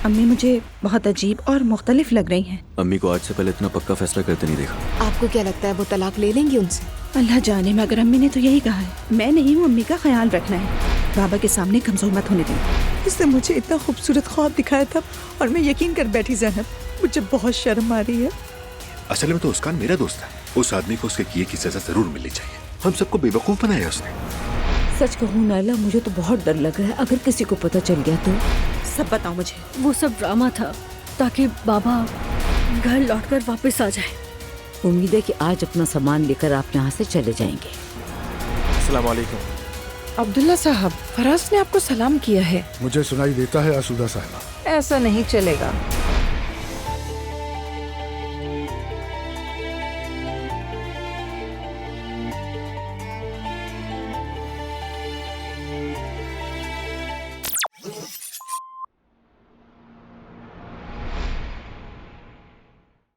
अम्मी मुझे बहुत अजीब और मुख्तलिफ लग रही हैं। अम्मी को आज से पहले इतना पक्का फैसला करते नहीं देखा। आपको क्या लगता है वो तलाक ले लेंगी उनसे? अल्लाह जाने, मगर अम्मी ने तो यही कहा है। मैं नहीं हूँ, अम्मी का ख्याल रखना है। बाबा के सामने कमजोर मत होने दें। उसने मुझे इतना खूबसूरत ख्वाब दिखाया था और मैं यकीन कर बैठी ज़ैनब, मुझे बहुत शर्म आ रही है। असल में तो उसका मेरा दोस्त है। उस आदमी को उसके किए की सजा जरूर मिलनी चाहिए। हम सबको बेवकूफ बनाया उसने। सच कहूँ नाला, मुझे तो बहुत डर लग रहा है। अगर किसी को पता चल गया तो? सब बताओ मुझे। वो सब ड्रामा था ताकि बाबा घर लौटकर वापस आ जाए। उम्मीद है कि आज अपना सामान लेकर आप यहाँ से चले जाएंगे। अस्सलाम वालेकुम। अब्दुल्ला साहब, फराज ने आपको सलाम किया है। मुझे सुनाई देता है आसूदा साहिबा। ऐसा नहीं चलेगा।